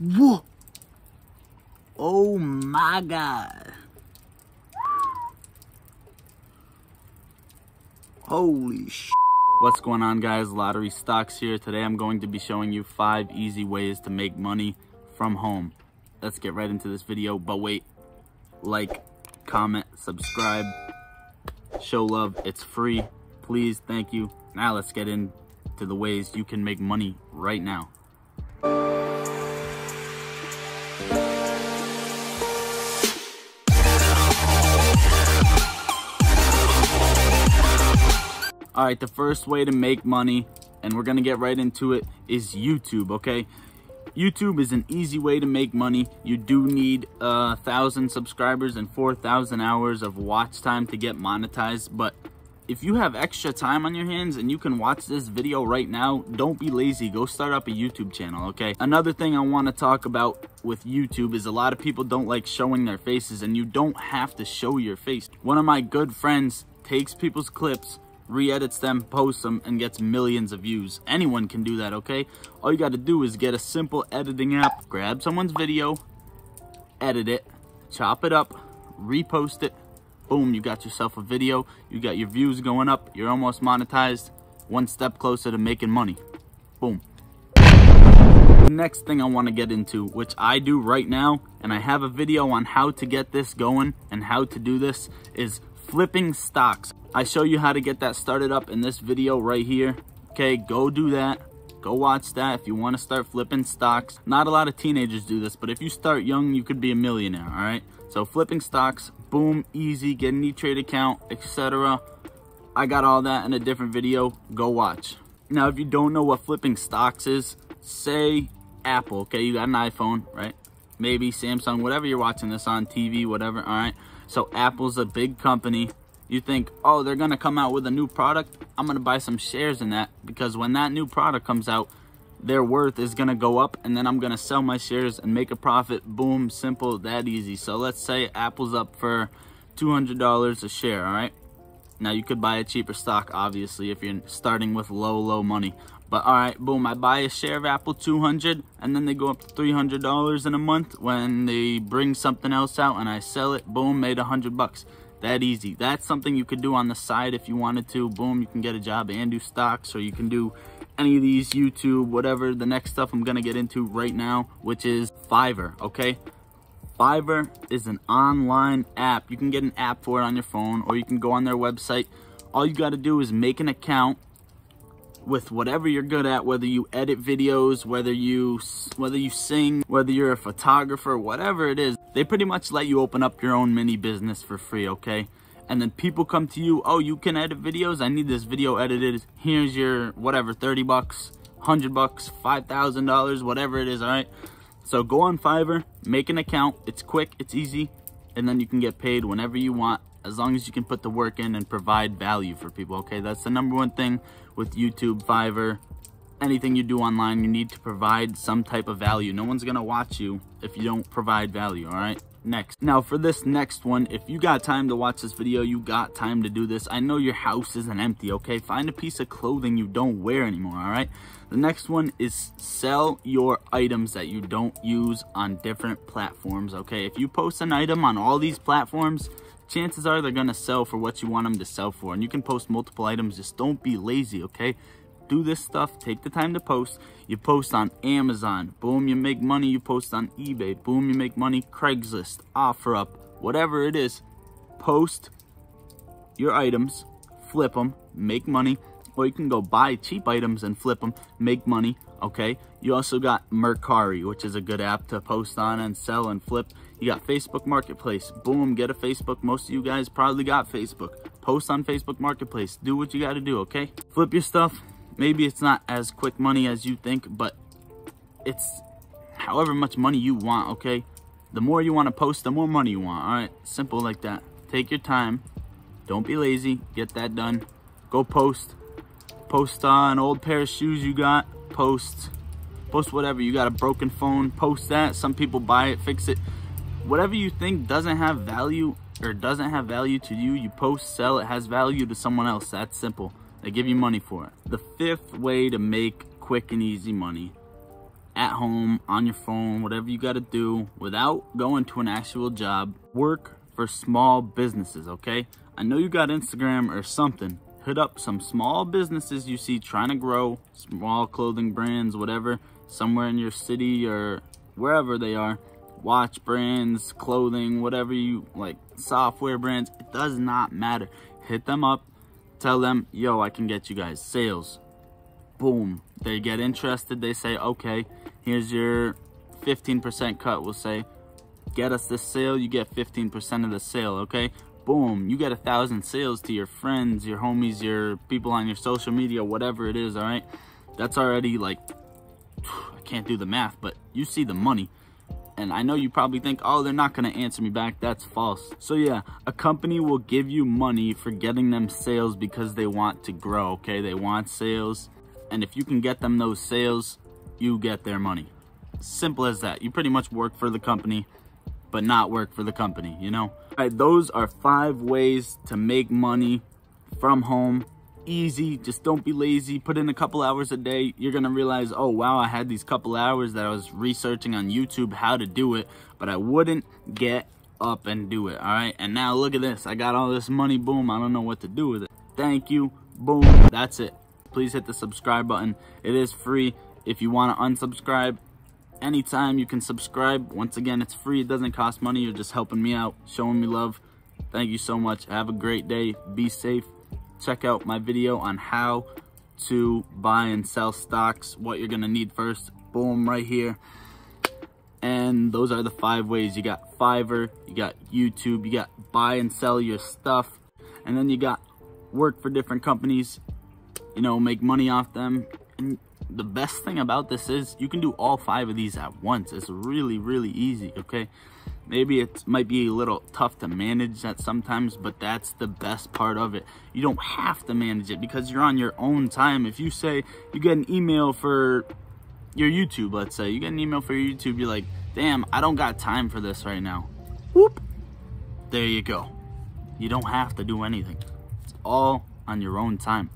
Whoa! Oh my God. Holy sh! What's going on, guys? Lottery Stocks here. Today I'm going to be showing you 5 easy ways to make money from home. Let's get right into this video, but wait. Like, comment, subscribe, show love. It's free. Please, thank you. Now let's get into the ways you can make money right now. All right, the first way to make money, and we're gonna get right into it, is YouTube, okay? YouTube is an easy way to make money. You do need 1,000 subscribers and 4,000 hours of watch time to get monetized, but if you have extra time on your hands and you can watch this video right now, don't be lazy. Go start up a YouTube channel, okay? Another thing I want to talk about with YouTube is a lot of people don't like showing their faces, and you don't have to show your face. One of my good friends takes people's clips, re-edits them, posts them, and gets millions of views. Anyone can do that, okay? All you got to do is get a simple editing app, grab someone's video, edit it, chop it up, repost it. Boom, you got yourself a video. You got your views going up. You're almost monetized. One step closer to making money. Boom. The next thing I want to get into, which I do right now, and I have a video on how to get this going and how to do this, is flipping stocks. I show you how to get that started up in this video right here. Okay, go do that. Go watch that if you want to start flipping stocks. Not a lot of teenagers do this, but if you start young, you could be a millionaire, all right? So flipping stocks, boom, easy, get an E-Trade account, etc. I got all that in a different video. Go watch. Now, if you don't know what flipping stocks is, say Apple, okay? You got an iPhone, right? Maybe Samsung, whatever you're watching this on, TV, whatever, all right? So Apple's a big company. You think, oh, they're going to come out with a new product? I'm going to buy some shares in that, because when that new product comes out, their worth is going to go up, and then I'm going to sell my shares and make a profit. Boom, simple, that easy. So let's say Apple's up for $200 a share, all right? Now, you could buy a cheaper stock, obviously, if you're starting with low money. But all right, boom, I buy a share of Apple, $200, and then they go up to $300 in a month when they bring something else out, and I sell it. Boom, made $100. That easy. That's something you could do on the side if you wanted to. Boom, you can get a job and do stocks, or you can do any of these, YouTube, whatever. The next stuff I'm going to get into right now, which is Fiverr, okay? Fiverr is an online app. You can get an app for it on your phone, or you can go on their website. All you got to do is make an account with whatever you're good at, whether you edit videos, whether you sing, whether you're a photographer, whatever it is. They pretty much let you open up your own mini business for free, okay? And then people come to you, oh, you can edit videos? I need this video edited. Here's your, whatever, 30 bucks, 100 bucks, $5,000, whatever it is, all right? So go on Fiverr, make an account. It's quick, it's easy, and then you can get paid whenever you want, as long as you can put the work in and provide value for people, okay? That's the #1 thing with YouTube, Fiverr. Anything you do online, you need to provide some type of value. No one's gonna watch you if you don't provide value, all right? Next. Now, for this next one, if you got time to watch this video, you got time to do this. I know your house isn't empty, okay? Find a piece of clothing you don't wear anymore, all right? The next one is sell your items that you don't use on different platforms, okay? If you post an item on all these platforms, chances are they're gonna sell for what you want them to sell for. And you can post multiple items. Just don't be lazy, okay? Do this stuff. Take the time to post. You post on Amazon. Boom, you make money. You post on eBay. Boom, you make money. Craigslist, OfferUp, whatever it is. Post your items, flip them, make money. Or you can go buy cheap items and flip them, make money, okay? You also got Mercari, which is a good app to post on and sell and flip. You got Facebook Marketplace. Boom, get a Facebook. Most of you guys probably got Facebook. Post on Facebook Marketplace. Do what you got to do, okay? Flip your stuff. Maybe it's not as quick money as you think, but it's however much money you want, okay? The more you want to post, the more money you want, all right? Simple like that. Take your time. Don't be lazy. Get that done. Go post. Post an old pair of shoes you got. Post whatever. You got a broken phone. Post that. Some people buy it, fix it. Whatever you think doesn't have value or doesn't have value to you, you post, sell. It has value to someone else. That's simple. They give you money for it. The 5th way to make quick and easy money at home, on your phone, whatever you got to do without going to an actual job. Work for small businesses, okay? I know you got Instagram or something. Hit up some small businesses you see trying to grow, small clothing brands, whatever, somewhere in your city or wherever they are. Watch brands, clothing, whatever you like, software brands, it does not matter. Hit them up, tell them, yo, I can get you guys sales. Boom, they get interested, they say, okay, here's your 15% cut. We'll say, get us this sale, you get 15% of the sale, okay? Boom, you get 1,000 sales to your friends, your homies, your people on your social media, whatever it is, all right? That's already like, I can't do the math, but you see the money. And I know you probably think, oh, they're not gonna answer me back. That's false. So yeah, a company will give you money for getting them sales because they want to grow, okay? They want sales. And if you can get them those sales, you get their money. Simple as that. You pretty much work for the company, but not work for the company, you know? All right, those are 5 ways to make money from home. Easy, just don't be lazy. Put in a couple hours a day. You're gonna realize, oh wow, I had these couple hours that I was researching on YouTube how to do it, but I wouldn't get up and do it. All right, and now look at this. I got all this money. Boom, I don't know what to do with it. Thank you. Boom, that's it. Please hit the subscribe button. It is free. If you want to unsubscribe, anytime you can subscribe. Once again, it's free. It doesn't cost money. You're just helping me out, showing me love. Thank you so much. Have a great day. Be safe. Check out my video on how to buy and sell stocks, what you're gonna need first. Boom, right here. And those are the 5 ways. You got Fiverr, you got YouTube, you got buy and sell your stuff, and then you got work for different companies, you know, make money off them. And the best thing about this is you can do all 5 of these at once. It's really, really easy, okay? Maybe it might be a little tough to manage that sometimes, but that's the best part of it. You don't have to manage it because you're on your own time. If you say you get an email for your YouTube, let's say you get an email for your YouTube, you're like, damn, I don't got time for this right now. Whoop, there you go. You don't have to do anything. It's all on your own time.